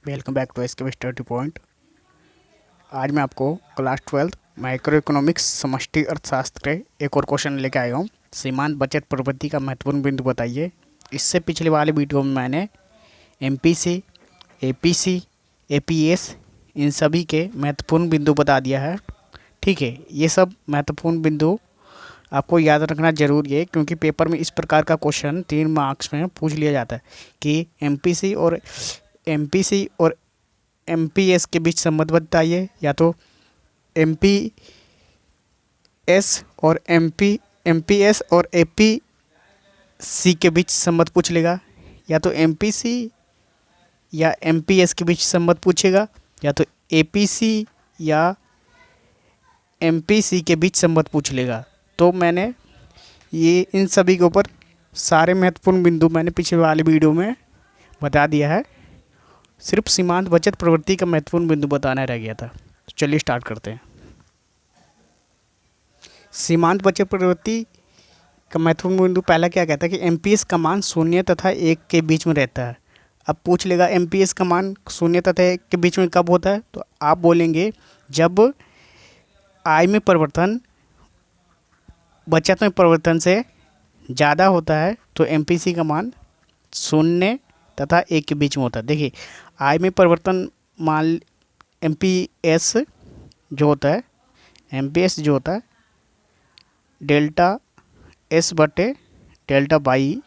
Welcome back to SK study point. आज मैं आपको क्लास 12 माइक्रो इकोनॉमिक्स समष्टि अर्थशास्त्र के एक और क्वेश्चन लेके आया हूँ। सीमांत बचत प्रवृत्ति का महत्वपूर्ण बिंदु बताइए। इससे पिछले वाले वीडियो में मैंने एमपीसी, एपीसी, एपीएस इन सभी के महत्वपूर्ण बिंदु बता दिया है। ठीक है, ये सब महत्वपूर्ण बिंदु आपको याद रखना जरूरी है, क्योंकि पेपर में इस प्रकार का क्वेश्चन 3 मार्क्स में पूछ लिया जाता है कि एमपीसी और एमपीएस के बीच संबंध बताइए, या तो एमपीएस और एपीसी के बीच संबंध पूछ लेगा, या तो एमपीसी या एमपीएस के बीच संबंध पूछेगा, या तो एपीसी या एमपीसी के बीच संबंध पूछ लेगा। तो मैंने ये इन सभी के ऊपर सारे महत्वपूर्ण बिंदु मैंने पिछले वाले वीडियो में बता दिया है। सिर्फ सीमांत बचत प्रवृत्ति का महत्वपूर्ण बिंदु बताना रह गया था। तो चलिए स्टार्ट करते हैं। सीमांत बचत प्रवृत्ति का महत्वपूर्ण बिंदु पहला क्या कहता है कि एमपीएस का मान 0 तथा 1 के बीच में रहता है। अब पूछ लेगा एमपीएस का मान 0 तथा 1 के बीच में कब होता है, तो आप बोलेंगे जब आय में परिवर्तन बचत में परिवर्तन से ज़्यादा होता है, तो एमपीसी का मान 0 तथा 1 के बीच में होता है। देखिए, आय में परिवर्तन मान एमपीएस जो होता है डेल्टा एस बटे डेल्टा बाई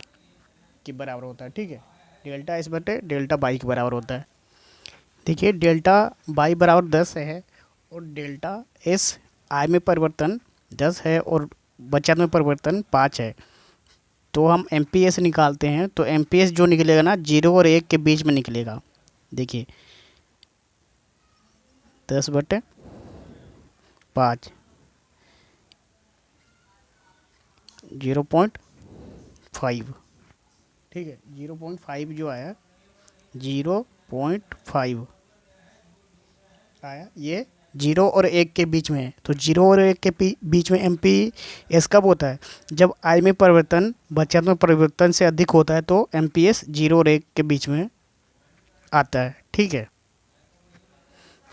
के बराबर होता है। ठीक है, डेल्टा एस बटे डेल्टा बाई के बराबर होता है। देखिए, डेल्टा बाई बराबर 10 है और डेल्टा एस आय में परिवर्तन 10 है और बचत में परिवर्तन 5 है। तो हम एमपीएस निकालते हैं, तो एमपीएस जो निकलेगा ना 0 और 1 के बीच में निकलेगा। देखिए 10 बटे 5 0.5। ठीक है, 0.5 जो आया 0.5 आया, ये 0 और 1 के बीच में है। तो 0 और 1 के बीच में एमपीएस कब होता है, जब आय में परिवर्तन बचत में परिवर्तन से अधिक होता है, तो एमपीएस 0 और 1 के बीच में आता है। ठीक है,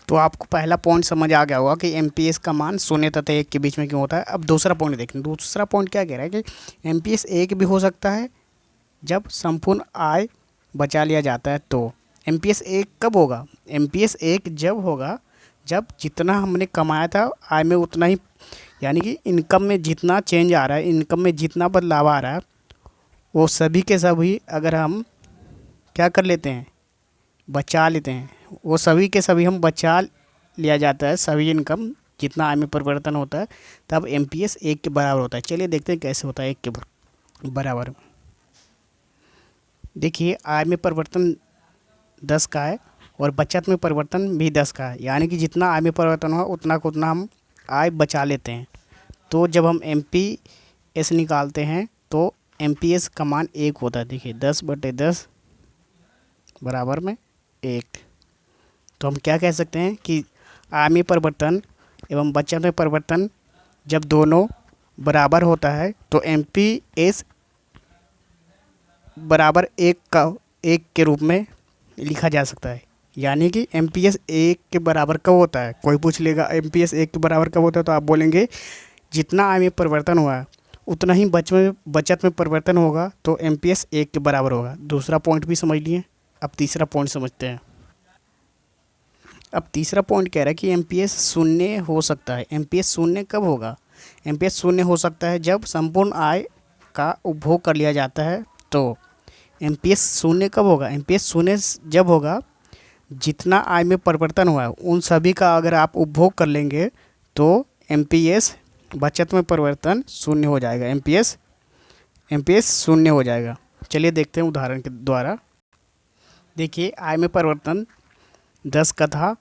तो आपको पहला पॉइंट समझ आ गया होगा कि एमपीएस का मान 0 तथा 1 के बीच में क्यों होता है। अब दूसरा पॉइंट देखें। दूसरा पॉइंट क्या कह रहा है कि एमपीएस 1 भी हो सकता है जब संपूर्ण आय बचा लिया जाता है। तो एमपीएस 1 कब होगा, एमपीएस 1 जब होगा जब जितना हमने कमाया था आय में उतना ही, यानी कि इनकम में जितना चेंज आ रहा है, इनकम में जितना बदलाव आ रहा है, वो सभी के सभी अगर हम क्या कर लेते हैं, बचा लेते हैं, वो सभी के सभी हम बचा लिया जाता है, सभी इनकम जितना आय में परिवर्तन होता है, तब एमपीएस 1 के बराबर होता है। चलिए देखते हैं कैसे होता है 1 के बराबर। देखिए, आय में परिवर्तन 10 का है और बचत में परिवर्तन भी 10 का है, यानी कि जितना आय में परिवर्तन हुआ उतना को उतना हम आय बचा लेते हैं। तो जब हम एमपीएस निकालते हैं तो एमपीएस का मान 1 होता है। देखिए 10 बटे 10 बराबर में 1। तो हम क्या कह सकते हैं कि आय में परिवर्तन एवं बचत में परिवर्तन जब दोनों बराबर होता है, तो एमपीएस बराबर 1 के रूप में लिखा जा सकता है। यानी कि एमपीएस 1 के बराबर कब होता है, कोई पूछ लेगा एमपीएस 1 के बराबर कब होता है, तो आप बोलेंगे जितना आय में परिवर्तन हुआ है उतना ही बचत में परिवर्तन होगा, तो एमपीएस 1 के बराबर होगा। दूसरा पॉइंट भी समझ लिए। अब तीसरा पॉइंट समझते हैं। अब तीसरा पॉइंट कह रहा है कि एमपीएस 0 हो सकता है। एमपीएस 0 कब होगा, एमपीएस 0 हो सकता है जब संपूर्ण आय का उपभोग कर लिया जाता है। तो एमपीएस 0 कब होगा, एमपीएस 0 जब होगा जितना आय में परिवर्तन हुआ है उन सभी का अगर आप उपभोग कर लेंगे, तो एमपीएस बचत में परिवर्तन 0 हो जाएगा। एमपीएस 0 हो जाएगा। चलिए देखते हैं उदाहरण के द्वारा। देखिए, आय में परिवर्तन 10 का था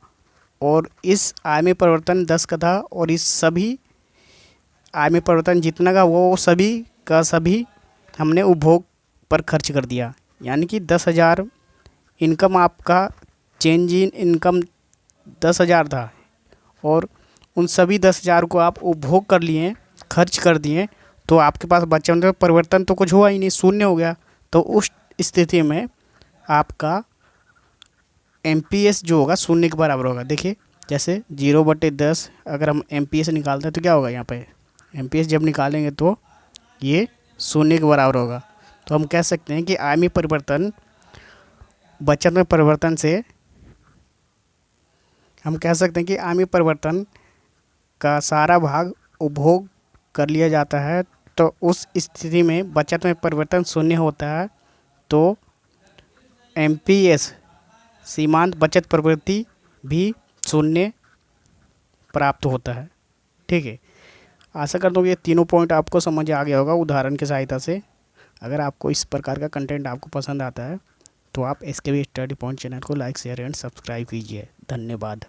और इस आय में परिवर्तन 10 का था, और इस सभी आय में परिवर्तन जितना का वो सभी का सभी हमने उपभोग पर खर्च कर दिया। यानी कि 10,000 इनकम, आपका चेंज इन इनकम 10,000 था और उन सभी 10,000 को आप उपभोग कर लिए, खर्च कर दिए, तो आपके पास बचा में परिवर्तन तो कुछ हुआ ही नहीं, 0 हो गया। तो उस स्थिति में आपका एमपीएस जो होगा शून्य के बराबर होगा। देखिए जैसे 0/10 अगर हम एमपीएस निकालते हैं तो क्या होगा, यहाँ पे एमपीएस जब निकालेंगे तो ये शून्य के बराबर होगा। तो हम कह सकते हैं कि आयामी परिवर्तन बचत में परिवर्तन से, हम कह सकते हैं कि आयामी परिवर्तन का सारा भाग उपभोग कर लिया जाता है, तो उस स्थिति में बचत में परिवर्तन शून्य होता है। तो एमपीएस सीमांत बचत प्रवृत्ति भी शून्य प्राप्त होता है। ठीक है, आशा करता हूँ ये तीनों पॉइंट आपको समझ आ गया होगा उदाहरण की सहायता से। अगर आपको इस प्रकार का कंटेंट आपको पसंद आता है तो आप SKB स्टडी पॉइंट चैनल को लाइक शेयर एंड सब्सक्राइब कीजिए। धन्यवाद।